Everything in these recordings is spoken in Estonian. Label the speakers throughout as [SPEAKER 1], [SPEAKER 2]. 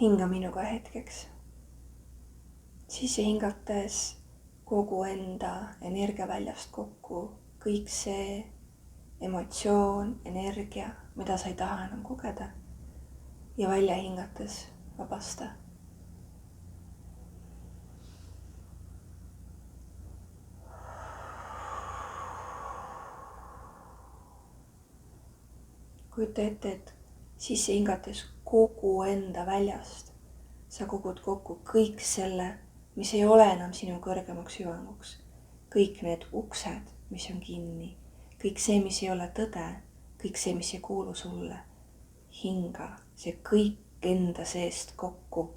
[SPEAKER 1] hinga minuga hetkeks. Sisse hingates kogu enda energiaväljast kokku kõik see emotsioon, energia, mida sa ei taha enam kogeda. Ja välja hingates vabasta. Kujuta ette, et sisse hingates kogu enda väljast sa kogud kokku kõik selle, mis ei ole enam sinu kõrgemaks hüvanguks. Kõik need uksed, mis on kinni, kõik see, mis ei ole tõde, kõik see, mis ei kuulu sulle. Hinga see kõik enda seest kokku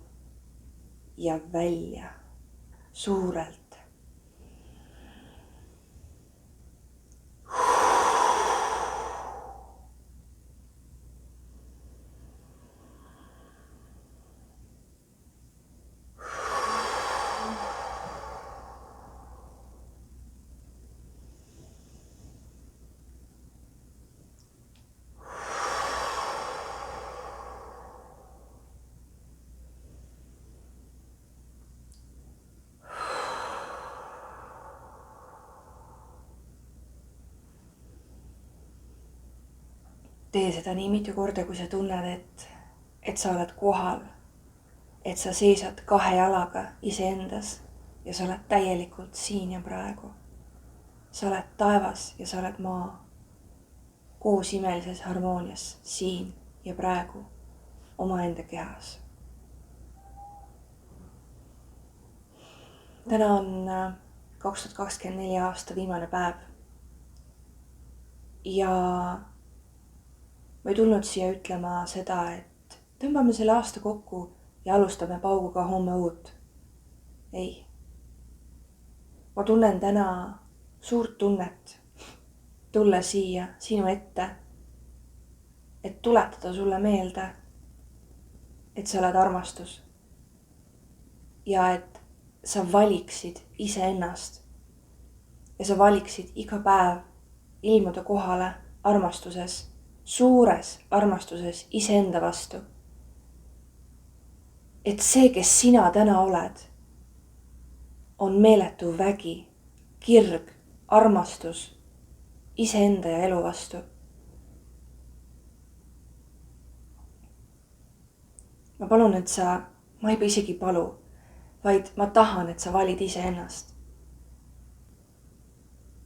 [SPEAKER 1] ja välja suurelt. Tee seda nii mitu korda, kui sa tunned, et sa oled kohal, et sa seisad kahe jalaga iseendas ja sa oled täielikult siin ja praegu. Sa oled taevas ja sa oled maa koos imelises harmoonias siin ja praegu omaenda kehas. Täna on 2024 aasta viimane päev ja ma ei tulnud siia ütlema seda, et tõmbame selle aasta kokku ja alustame pauguga homme uut. Ei. Ma tunnen täna suurt tunnet tulla siia sinu ette, et tuletada sulle meelde, et sa oled armastus ja et sa valiksid iseennast ja sa valiksid iga päev ilmuda kohale armastuses, suures armastuses iseenda vastu. Et see, kes sina täna oled, on meeletu vägi, kirg, armastus iseenda ja elu vastu. Ma palun, et ma ei isegi palu, vaid ma tahan, et sa valid iseennast.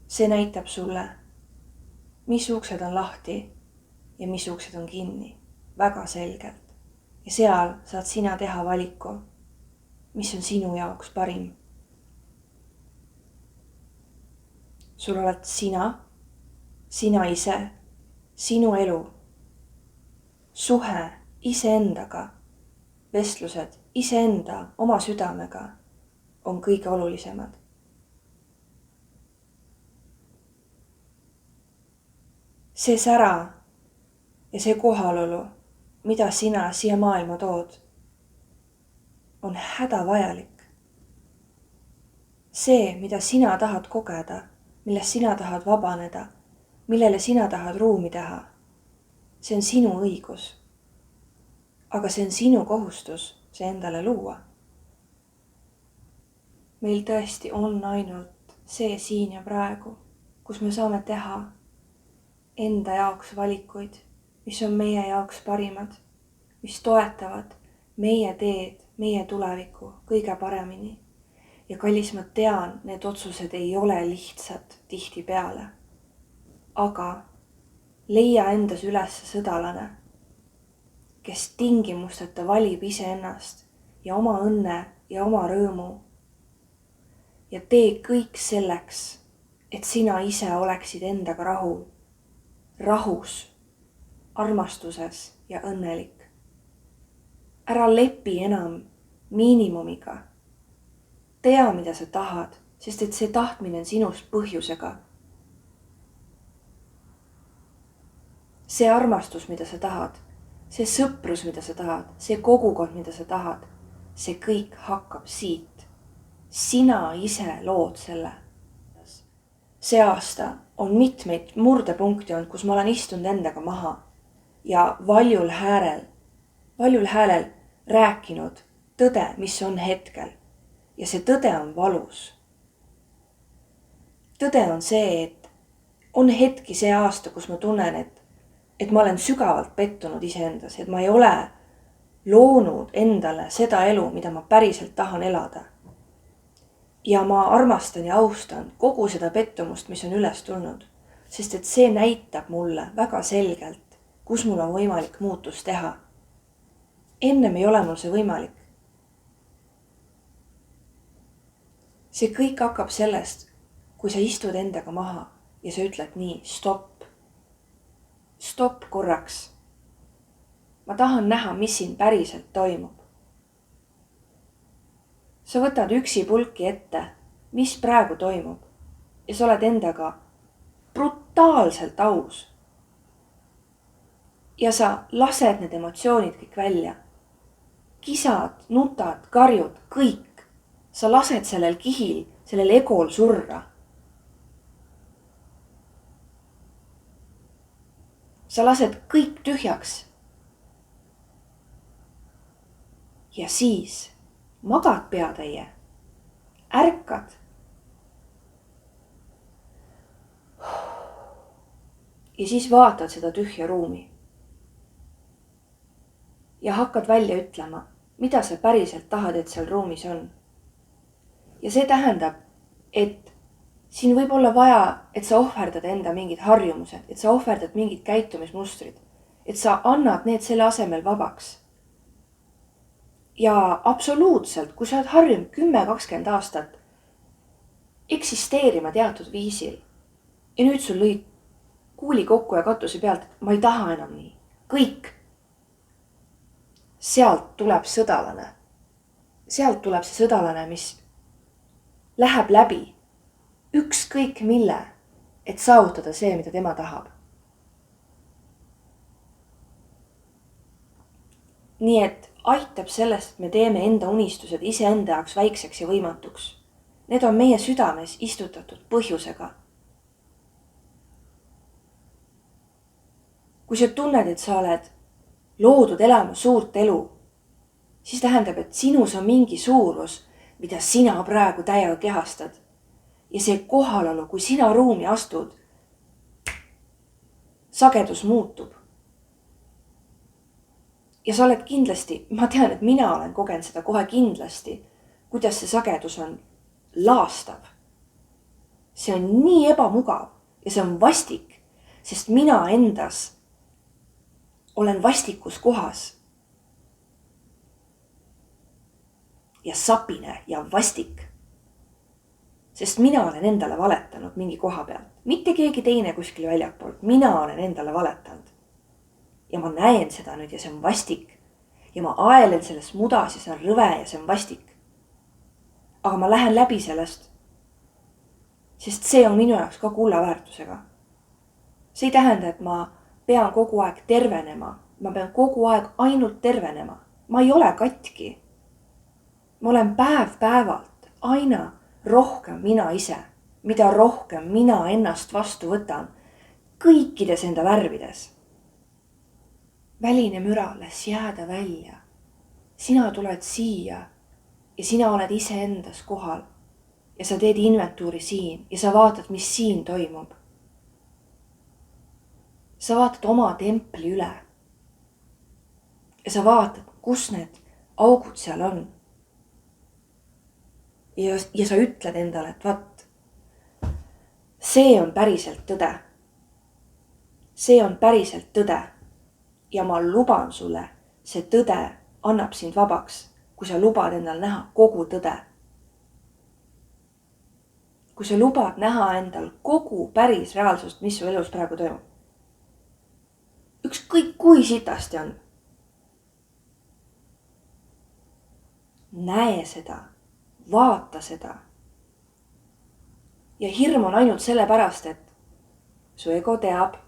[SPEAKER 1] See näitab sulle, mis uksed on lahti ja mis uksed on kinni, väga selgelt. Ja seal saad sina teha valiku, mis on sinu jaoks parim. Sul oled sina ise, sinu elu, suhe iseendaga, vestlused iseenda, oma südamega on kõige olulisemad. See sära ja see kohalolu, mida sina siia maailma tood, on hädavajalik. See, mida sina tahad kogeda, millest sina tahad vabaneda, millele sina tahad ruumi teha, see on sinu õigus. Aga see on sinu kohustus see endale luua. Meil tõesti on ainult see siin ja praegu, kus me saame teha enda jaoks valikuid, mis on meie jaoks parimad, mis toetavad meie teed, meie tulevikku kõige paremini. Ja kallis, ma tean, need otsused ei ole lihtsad tihtipeale. Aga leia endas üles sõdalane, kes tingimusteta valib iseennast ja oma õnne ja oma rõõmu. Ja tee kõik selleks, et sina ise oleksid endaga rahus, armastuses ja õnnelik. Ära lepi enam miinimumiga. Tea, mida sa tahad, sest et see tahtmine on sinust põhjusega. See armastus, mida sa tahad, see sõprus, mida sa tahad, see kogukond, mida sa tahad, see kõik hakkab siit. Sina ise lood selle. See aasta on mitmeid murdepunkti olnud, kus ma olen istunud endaga maha ja valjul häälel rääkinud tõde, mis on hetkel. Ja see tõde on valus. Tõde on see, et on hetki see aasta, kus ma tunnen, et ma olen sügavalt pettunud iseendas, et ma ei ole loonud endale seda elu, mida ma päriselt tahan elada. Ja ma armastan ja austan kogu seda pettumust, mis on üles tulnud, sest et see näitab mulle väga selgelt, kus mul on võimalik muutust teha. Ennem ei ole mul see võimalik. See kõik hakkab sellest, kui sa istud endaga maha ja sa ütled nii, stopp. Stopp korraks. Ma tahan näha, mis siin päriselt toimub. Sa võtad üksi pulki ette, mis praegu toimub ja sa oled endaga brutaalselt aus. Ja sa lased need emotsioonid kõik välja. Kisad, nutad, karjud, kõik. Sa lased sellel kihil, sellel egol surra. Sa lased kõik tühjaks. Ja siis magad peatäie, ärkad. Ja siis vaatad seda tühja ruumi. Ja hakkad välja ütlema, mida sa päriselt tahad, et seal ruumis on. Ja see tähendab, et siin võib olla vaja, et sa ohverdad enda mingid harjumused, et sa ohverdad mingid käitumismustrid, et sa annad need selle asemel vabaks. Ja absoluutselt, kui sa oled harjunud 10-20 aastat eksisteerima teatud viisil ja nüüd sul lõid kuuli kokku ja katuse pealt, et ma ei taha enam nii. Kõik. Sealt tuleb sõdalane. Sealt tuleb see sõdalane, mis läheb läbi ükskõik mille, et saavutada see, mida tema tahab. Nii et aitab sellest, et me teeme enda unistused iseenda jaoks väikseks ja võimatuks. Need on meie südames istutatud põhjusega. Kui sa tunned, et sa oled loodud elama suurt elu, siis tähendab, et sinus on mingi suurus, mida sina praegu täiega kehastad. Ja see kohalolu, kui sina ruumi astud, sagedus muutub. Ja sa oled kindlasti, ma tean, et mina olen kogenud seda kohe kindlasti, kuidas see sagedus on laastav. See on nii ebamugav ja see on vastik, sest mina endas olen vastikus kohas. Ja sapine ja vastik. Sest mina olen endale valetanud mingi koha pealt. Mitte keegi teine kuskil väljapoolt. Mina olen endale valetanud. Ja ma näen seda nüüd ja see on vastik. Ja ma aelen sellest mudas ja see on rõve ja see on vastik. Aga ma lähen läbi sellest. Sest see on minu jaoks ka kullaväärtusega. See ei tähenda, et ma pean kogu aeg tervenema. Ma pean kogu aeg ainult tervenema. Ma ei ole katki. Ma olen päev päevalt aina rohkem mina ise, mida rohkem mina ennast vastu võtan kõikides enda värvides. Väline müra las jääda välja. Sina tuled siia ja sina oled ise endas kohal ja sa teed inventuuri siin ja sa vaatad, mis siin toimub. Sa vaatad oma templi üle ja sa vaatad, kus need augud seal on. Ja sa ütled endale, et vaat, see on päriselt tõde. See on päriselt tõde. Ja ma luban sulle, see tõde annab sind vabaks, kui sa lubad endal näha kogu tõde. Kui sa lubad näha endal kogu päris reaalsust, mis su elus praegu toimub. Ükskõik kui sitasti on. Näe seda. Vaata seda. Ja hirm on ainult sellepärast, et su ego teab,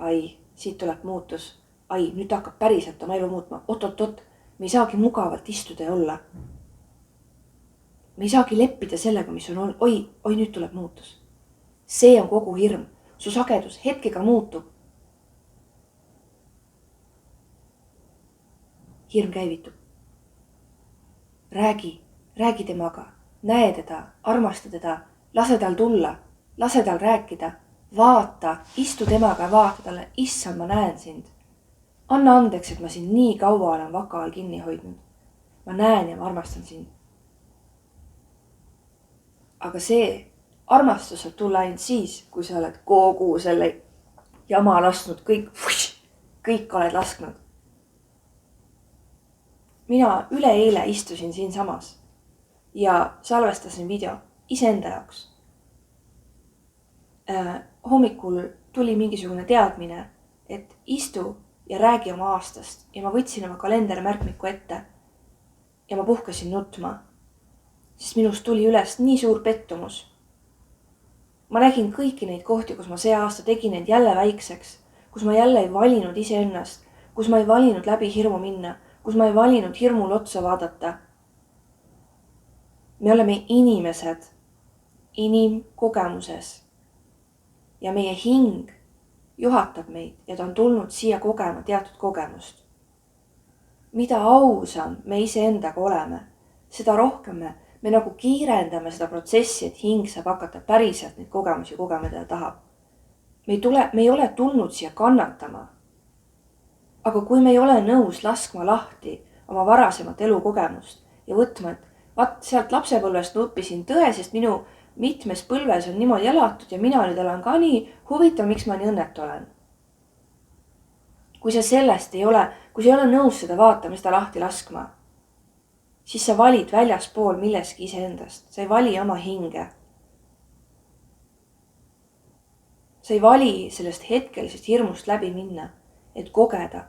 [SPEAKER 1] ai, siit tuleb muutus, ai, nüüd hakkab päriselt oma elu muutma, oot, me ei saagi mugavalt istuda ja olla. Me ei saagi leppida sellega, mis on olnud, oi, nüüd tuleb muutus. See on kogu hirm, su sagedus hetkega muutub. Hirm käivitub. räägi temaga, näe teda, armasta teda, lase tal tulla, lase tal rääkida, vaata, istu temaga ja vaata talle, issand, ma näen sind. Anna andeks, et ma sind nii kaua olen vaka all kinni hoidnud. Ma näen ja ma armastan sind. Aga see armastus saab tulla ainult siis, kui sa oled kogu selle jama lasknud, kõik oled lasknud. Mina üleeile istusin siinsamas ja salvestasin video iseenda jaoks. Hommikul tuli mingisugune teadmine, et istu ja räägi oma aastast ja ma võtsin oma kalendermärkmiku ette ja ma puhkasin nutma, sest minust tuli üles nii suur pettumus. Ma nägin kõiki neid kohti, kus ma see aasta tegin end jälle väikseks, kus ma jälle ei valinud iseennast, kus ma ei valinud läbi hirmu minna, kus ma ei valinud hirmul otsa vaadata. Me oleme inimesed, inimkogemuses ja meie hing juhatab meid ja ta on tulnud siia kogema teatud kogemust. Mida ausam me iseendaga oleme, seda rohkem me nagu kiirendame seda protsessi, et hing saab hakata päriselt neid kogemusi kogema, mida ta tahab. Me ei ole tulnud siia kannatama. Aga kui me ei ole nõus laskma lahti oma varasemat elukogemust ja võtma, et vaat sealt lapsepõlvest ma õppisin tõe, sest minu mitmes põlves on niimoodi elatud ja mina nüüd elan ka nii, huvitav, miks ma nii õnnetu olen. Kui sa sellest ei ole, kui sa ei ole nõus seda vaatama, seda lahti laskma, siis sa valid väljaspool milleski iseendast. Sa ei vali oma hinge. Sa ei vali sellest hetkelisest hirmust läbi minna, et kogeda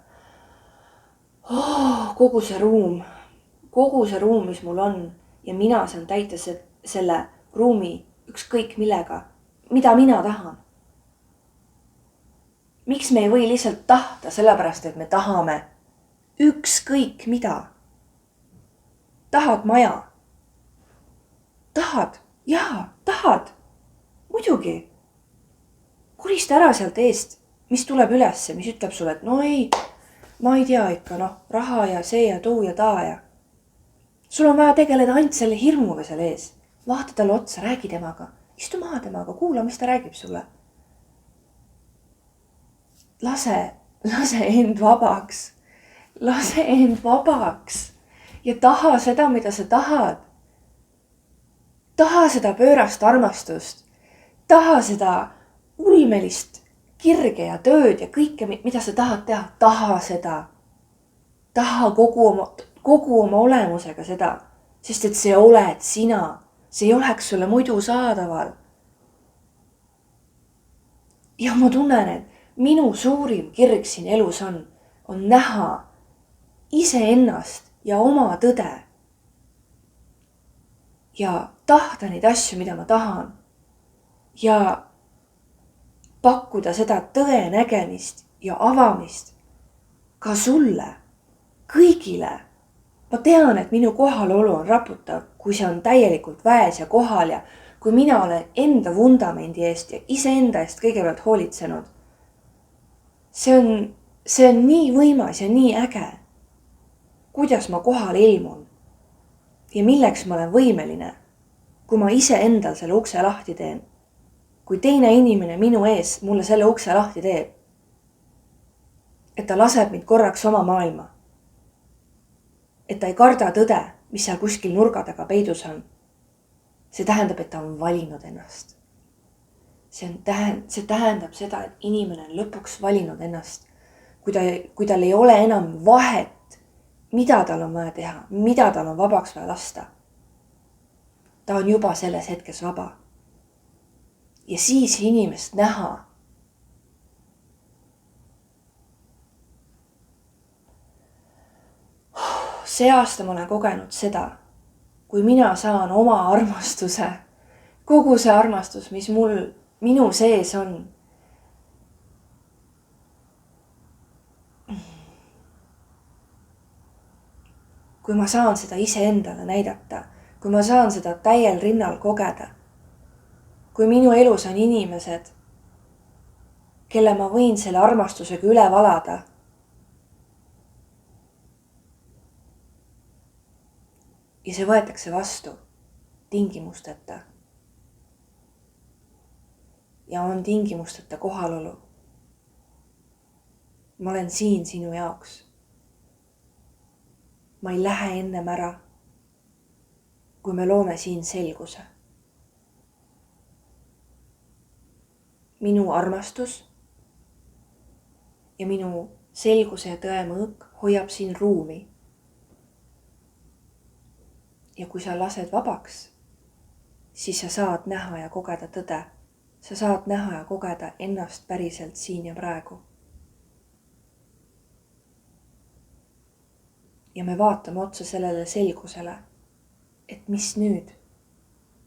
[SPEAKER 1] kogu see ruum, mis mul on ja mina saan täita selle ruumi ükskõik millega, mida mina tahan. Miks me ei või lihtsalt tahta, sellepärast et me tahame ükskõik mida. Tahad maja? Tahad? Jaa, tahad. Muidugi. Kurista ära sealt eest, mis tuleb ülesse, mis ütleb sulle, et no ei, ma ei tea ikka, raha ja see ja tuu ja taa ja. Sul on vaja tegeleda ainult selle hirmuga selle ees. Vaata talle otsa, räägi temaga, istu maha temaga, kuula, mis ta räägib sulle. Lase end vabaks. Lase end vabaks. Ja taha seda, mida sa tahad. Taha seda pöörast armastust. Taha seda ulmelist kirge ja tööd ja kõike, mida sa tahad teha. Taha seda. Taha kogu oma olemusega seda. Sest et see oled sina. See ei oleks sulle muidu saadaval. Ja ma tunnen, et minu suurim kirg siin elus on näha iseennast ja oma tõde. Ja tahta neid asju, mida ma tahan. Ja pakkuda seda tõe nägemist ja avamist ka sulle, kõigile. Ma tean, et minu kohalolu on raputav, kui see on täielikult väes ja kohal ja kui mina olen enda vundamendi eest ja iseenda eest kõigepealt hoolitsenud. See on nii võimas ja nii äge, kuidas ma kohale ilmun ja milleks ma olen võimeline, kui ma ise endal selle ukse lahti teen. Kui teine inimene minu ees mulle selle ukse lahti teeb, et ta laseb mind korraks oma maailma. Et ta ei karda tõde, mis seal kuskil nurga taga peidus on. See tähendab, et ta on valinud ennast. See tähendab seda, et inimene on lõpuks valinud ennast. Kui tal ei ole enam vahet, mida tal on vaja teha, mida tal on vabaks vaja lasta. Ta on juba selles hetkes vaba. Ja siis inimest näha. See aasta ma olen kogenud seda, kui mina saan oma armastuse, kogu see armastus, mis minu sees on. Kui ma saan seda iseendale näidata, kui ma saan seda täiel rinnal kogeda, kui minu elus on inimesed, kelle ma võin selle armastusega üle valada, ja see võetakse vastu tingimusteta. Ja on tingimusteta kohalolu. Ma olen siin sinu jaoks. Ma ei lähe ennem ära, kui me loome siin selguse. Minu armastus ja minu selguse ja tõe mõõk hoiab siin ruumi. Ja kui sa lased vabaks, siis sa saad näha ja kogeda tõde. Sa saad näha ja kogeda ennast päriselt siin ja praegu. Ja me vaatame otsa sellele selgusele, et mis nüüd,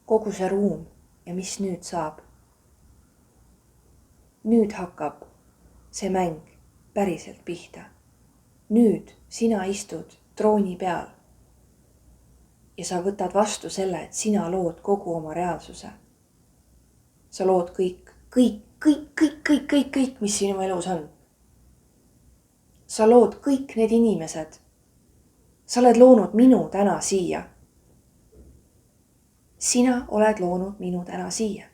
[SPEAKER 1] kogu see ruum ja mis nüüd saab. Nüüd hakkab see mäng päriselt pihta. Nüüd sina istud trooni peal ja sa võtad vastu selle, et sina lood kogu oma reaalsuse. Sa lood kõik, mis sinu elus on. Sa lood kõik need inimesed. Sa oled loonud minu täna siia. Sina oled loonud minu täna siia.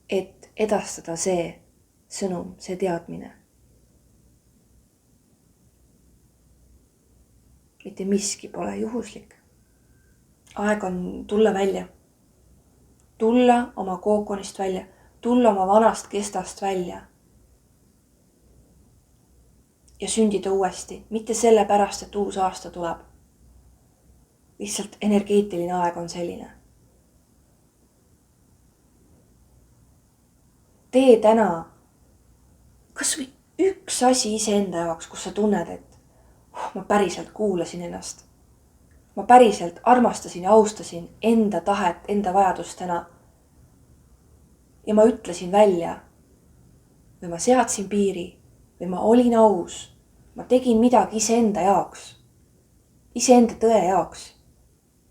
[SPEAKER 1] Et edastada see sõnum, see teadmine. Mitte miski pole juhuslik. Aeg on tulla välja. Tulla oma kookonist välja. Tulla oma vanast kestast välja. Ja sündida uuesti. Mitte sellepärast, et uus aasta tuleb. Lihtsalt energeetiline aeg on selline. Tee täna kas või üks asi iseenda jaoks, kus sa tunned, et ma päriselt kuulasin ennast. Ma päriselt armastasin ja austasin enda tahet, enda vajadust täna. Ja ma ütlesin välja või ma seadsin piiri või ma olin aus. Ma tegin midagi iseenda jaoks, iseenda tõe jaoks,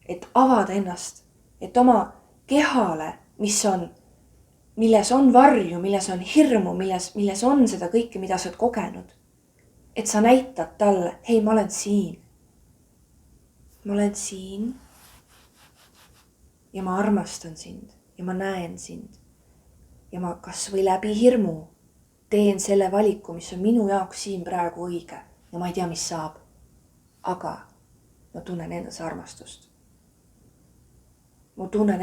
[SPEAKER 1] et avada ennast, et oma kehale, milles on varju, milles on hirmu, milles on seda kõike, mida sa oled kogenud. Et sa näitad talle, hei, ma olen siin. Ma olen siin ja ma armastan sind ja ma näen sind. Ja ma kas või läbi hirmu teen selle valiku, mis on minu jaoks siin praegu õige. Ja ma ei tea, mis saab. Aga ma tunnen endas armastust. Ma tunnen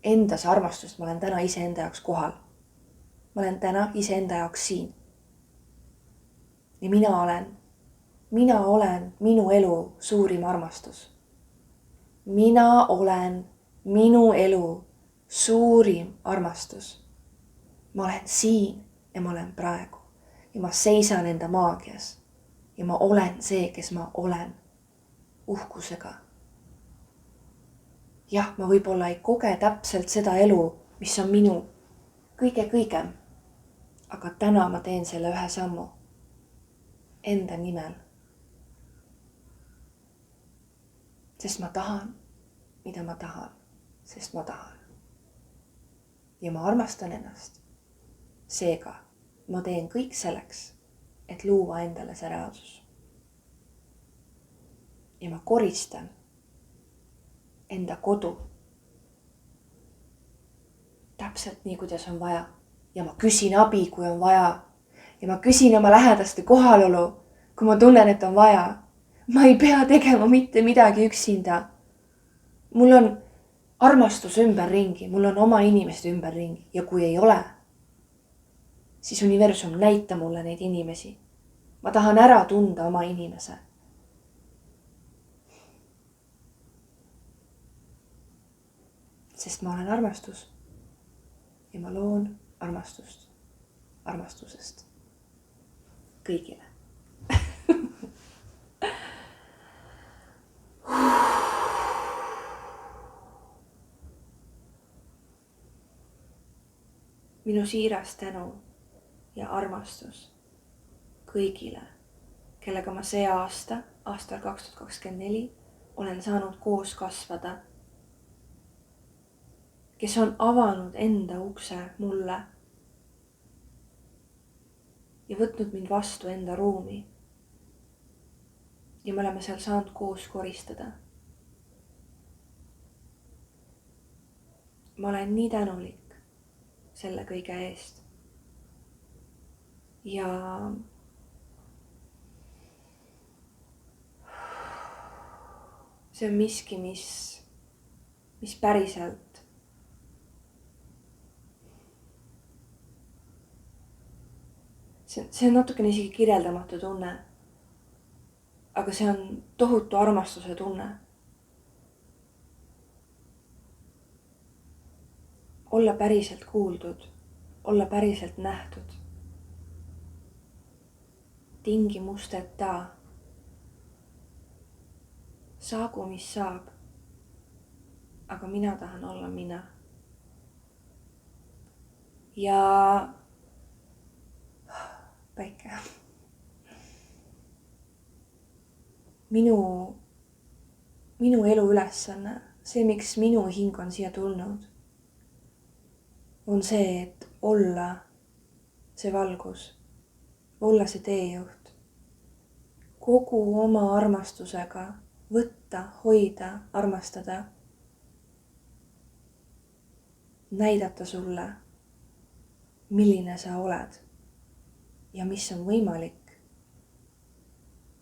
[SPEAKER 1] endas armastust. Ma olen täna iseenda jaoks kohal. Ma olen täna iseenda jaoks siin. Ja mina olen minu elu suurim armastus. Mina olen minu elu suurim armastus. Ma olen siin ja ma olen praegu. Ja ma seisan enda maagias. Ja ma olen see, kes ma olen. Uhkusega. Jah, ma võib-olla ei koge täpselt seda elu, mis on minu kõige-kõigem. Aga täna ma teen selle ühe sammu. Enda nimel. Sest ma tahan, mida ma tahan. Sest ma tahan. Ja ma armastan ennast. Seega ma teen kõik selleks, et luua endale see reaalsus. Ja ma koristan enda kodu. Täpselt nii, kuidas on vaja. Ja ma küsin abi, kui on vaja. Ja ma küsin oma lähedaste kohalolu, kui ma tunnen, et on vaja. Ma ei pea tegema mitte midagi üksinda. Mul on armastus ümberringi, mul on oma inimesed ümberringi. Ja kui ei ole, siis universum näita mulle neid inimesi. Ma tahan ära tunda oma inimese. Sest ma olen armastus. Ja ma loon armastust. Armastusest. Kõigile. Minu siiras tänu ja armastus kõigile, kellega ma see aastal 2024 olen saanud koos kasvada. Kes on avanud enda ukse mulle ja võtnud mind vastu enda ruumi. ja me oleme seal saanud koos koristada. ma olen nii tänulik selle kõige eest. Ja see on miski, mis päriselt see on natukene isegi kirjeldamatu tunne. Aga see on tohutu armastuse tunne. Olla päriselt kuuldud, olla päriselt nähtud. Tingimusteta. Saagu, mis saab. Aga mina tahan olla mina. Ja päike. Minu elu ülesanne, see miks minu hing on siia tulnud, on see, et olla see valgus, olla see teejuht. Kogu oma armastusega võtta, hoida, armastada. Näidata sulle, milline sa oled ja mis on võimalik.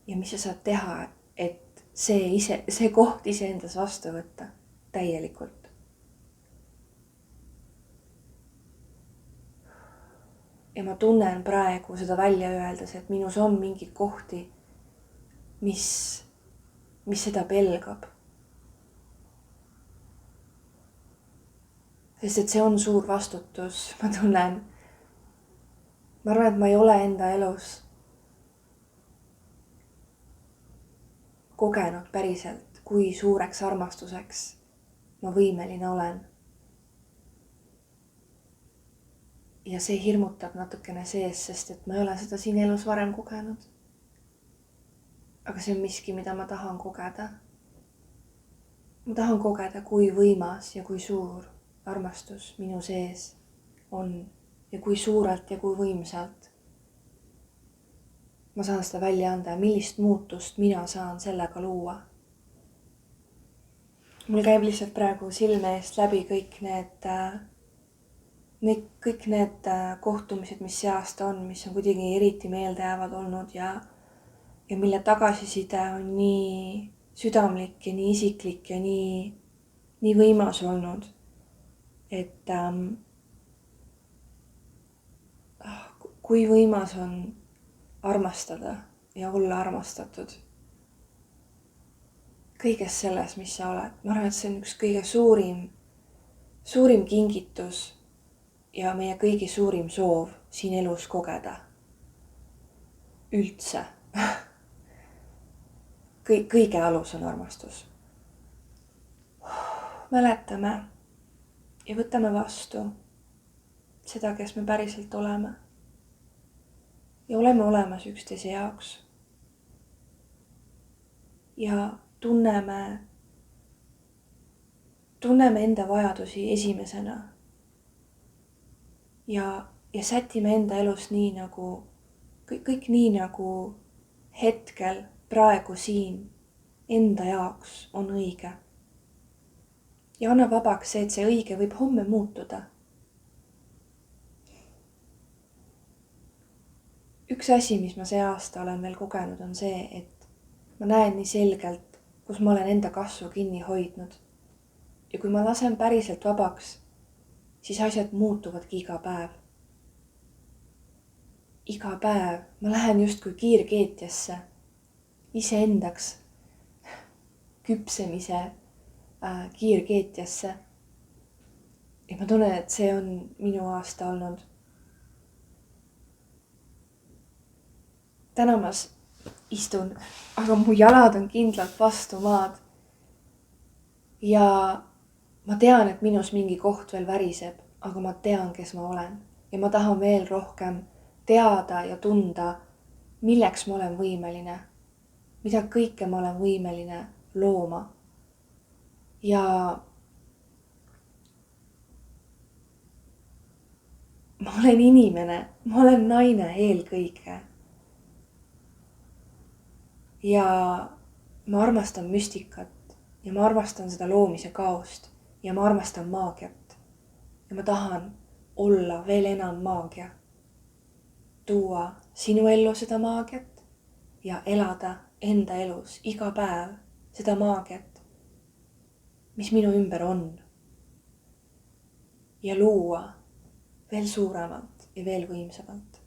[SPEAKER 1] Ja mis sa saad teha, et see koht iseendas vastu võtta täielikult. Ja ma tunnen praegu seda välja öeldes, et minus on mingeid kohti, mis seda pelgab. Sest et see on suur vastutus, ma tunnen. Ma arvan, et ma ei ole enda elus kogenud päriselt, kui suureks armastuseks ma võimeline olen. Ja see hirmutab natukene sees, sest et ma ei ole seda siin elus varem kogenud. Aga see on miski, mida ma tahan kogeda. Ma tahan kogeda, kui võimas ja kui suur armastus minu sees on ja kui suurelt ja kui võimsalt ma saan seda välja anda ja millist muutust mina saan sellega luua. Mul käib lihtsalt praegu silme eest läbi kõik need kohtumised, mis see aasta on, mis on kuidagi eriti meeldejäävad olnud ja mille tagasiside on nii südamlik ja nii isiklik ja nii võimas olnud, et kui võimas on armastada ja olla armastatud. Kõiges selles, mis sa oled. Ma arvan, et see on üks kõige suurim kingitus ja meie kõigi suurim soov siin elus kogeda. Üldse. Kõige alus on armastus. Mäletame ja võtame vastu seda, kes me päriselt oleme. Ja oleme olemas üksteise jaoks. Ja tunneme enda vajadusi esimesena. Ja sätime enda elus nii nagu, kõik nii nagu hetkel, praegu siin, enda jaoks on õige. Ja anna vabaks see, et see õige võib homme muutuda. Üks asi, mis ma see aasta olen veel kogenud, on see, et ma näen nii selgelt, kus ma olen enda kasvu kinni hoidnud. Ja kui ma lasen päriselt vabaks, siis asjad muutuvadki iga päev. Iga päev ma lähen justkui kiirkeetjasse, iseendaks küpsemise kiirkeetjasse. Ja ma tunnen, et see on minu aasta olnud. Täna ma istun, aga mu jalad on kindlalt vastu maad. Ja ma tean, et minus mingi koht veel väriseb, aga ma tean, kes ma olen. Ja ma tahan veel rohkem teada ja tunda, milleks ma olen võimeline. Mida kõike ma olen võimeline looma. Ja ma olen inimene, ma olen naine eelkõige. Ja ma armastan müstikat ja ma armastan seda loomise kaost ja ma armastan maagiat. Ja ma tahan olla veel enam maagia. Tuua sinu ellu seda maagiat ja elada enda elus iga päev seda maagiat, mis minu ümber on. Ja luua veel suuremalt ja veel võimsamalt.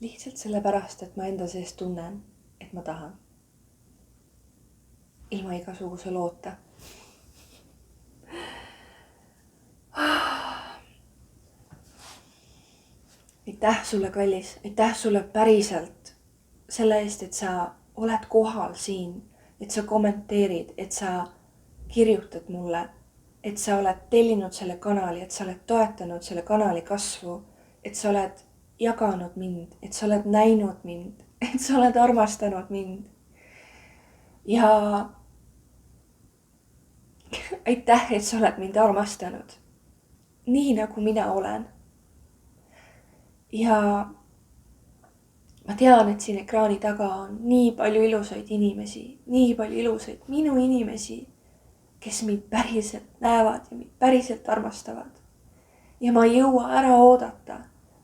[SPEAKER 1] Lihtsalt sellepärast, et ma enda sees tunnen, et ma tahan. Ilma igasuguse loota. Aitäh sulle, kallis. Aitäh sulle päriselt selle eest, et sa oled kohal siin, et sa kommenteerid, et sa kirjutad mulle, et sa oled tellinud selle kanali, et sa oled toetanud selle kanali kasvu, et sa oled jaganud mind, et sa oled näinud mind, et sa oled armastanud mind. Ja aitäh, et sa oled mind armastanud. Nii nagu mina olen. Ja ma tean, et siin ekraani taga on nii palju ilusaid inimesi, nii palju ilusaid minu inimesi, kes mind päriselt näevad ja mind päriselt armastavad. Ja ma ei jõua ära oodata,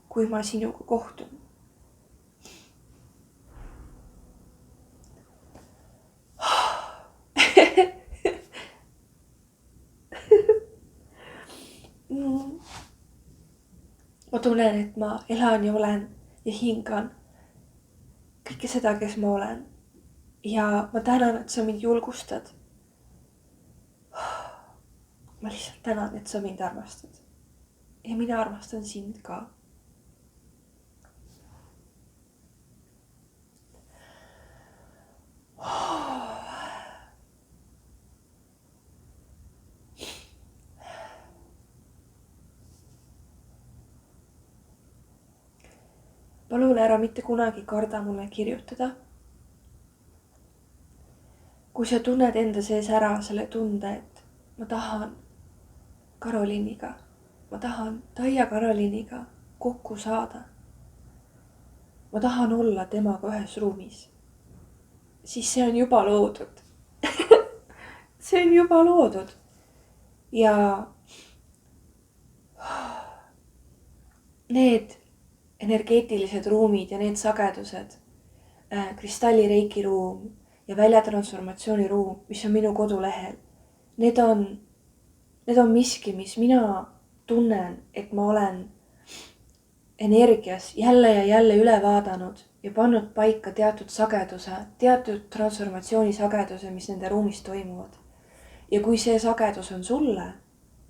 [SPEAKER 1] kui ma sinuga kohtun. Ma tunnen, et ma elan ja olen ja hingan kõike seda, kes ma olen. Ja ma tänan, et sa mind julgustad. Ma lihtsalt tänan, et sa mind armastad. Ja mina armastan sind ka. Palun ära mitte kunagi karda mulle kirjutada. Kui sa tunned enda sees ära selle tunde, et ma tahan Karoliiniga, ma tahan Taia Karoliiniga kokku saada. Ma tahan olla temaga ühes ruumis. Siis see on juba loodud. See on juba loodud. Ja need energeetilised ruumid ja need sagedused, kristallireiki ruum ja väljatransformatsiooni ruum, mis on minu kodulehel. Need on miski, mis mina tunnen, et ma olen energias jälle ja jälle üle vaadanud ja pannud paika teatud sageduse, teatud transformatsiooni sageduse, mis nende ruumis toimuvad. Ja kui see sagedus on sulle,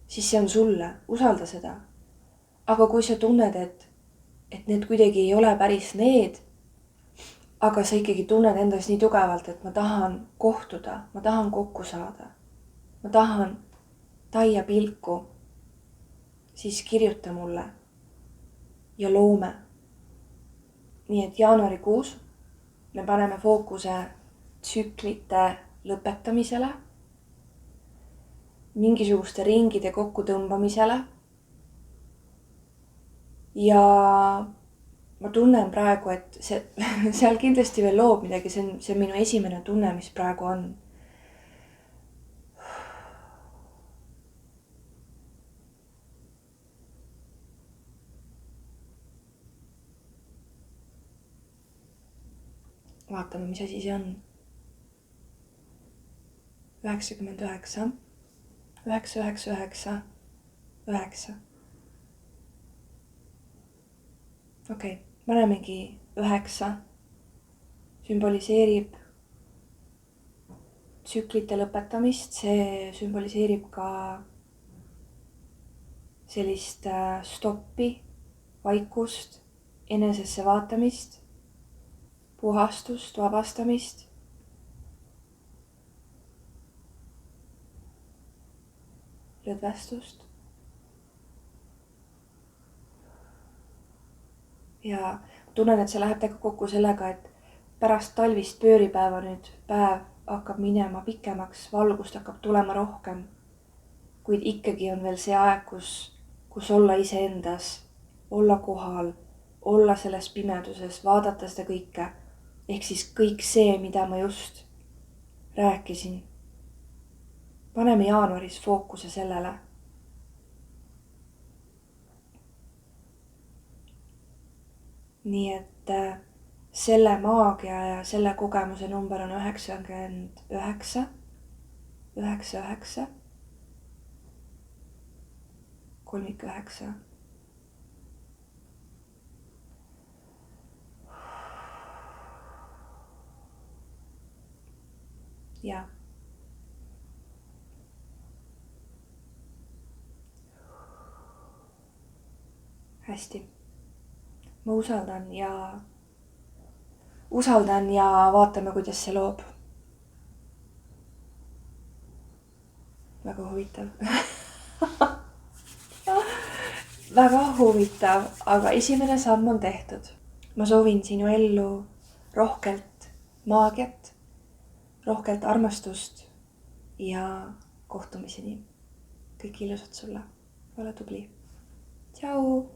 [SPEAKER 1] siis see on sulle, usalda seda. Aga kui sa tunned, et need kuidagi ei ole päris need, aga sa ikkagi tunned endas nii tugevalt, et ma tahan kohtuda, ma tahan kokku saada, ma tahan Taia pilku, siis kirjuta mulle ja loome. Nii et jaanuarikuus me paneme fookuse tsüklite lõpetamisele, mingisuguste ringide kokkutõmbamisele. Ja ma tunnen praegu, et seal kindlasti veel loob midagi, see on minu esimene tunne, mis praegu on. Vaatame, mis asi see on. 99, 999, 9. Okei, panemegi 9. Sümboliseerib tsüklite lõpetamist, see sümboliseerib ka sellist stoppi, vaikust, enesesse vaatamist, puhastust, vabastamist. Lõdvestust. Ja tunnen, et see läheb täiega kokku sellega, et pärast talvist pööripäeva nüüd päev hakkab minema pikemaks, valgust hakkab tulema rohkem. Kuid ikkagi on veel see aeg, kus olla iseendas, olla kohal, olla selles pimeduses, vaadata seda kõike. Ehk siis kõik see, mida ma just rääkisin. Paneme jaanuaris fookuse sellele. Nii et selle maagia ja selle kogemuse number on 99, 99, 39. Ja. Hästi. Ma usaldan ja vaatame, kuidas see loob. Väga huvitav. Väga huvitav, aga esimene samm on tehtud. Ma soovin sinu ellu rohkelt maagiat, rohkelt armastust ja kohtumiseni. Kõik ilusat sulle. Ole tubli. Tšau.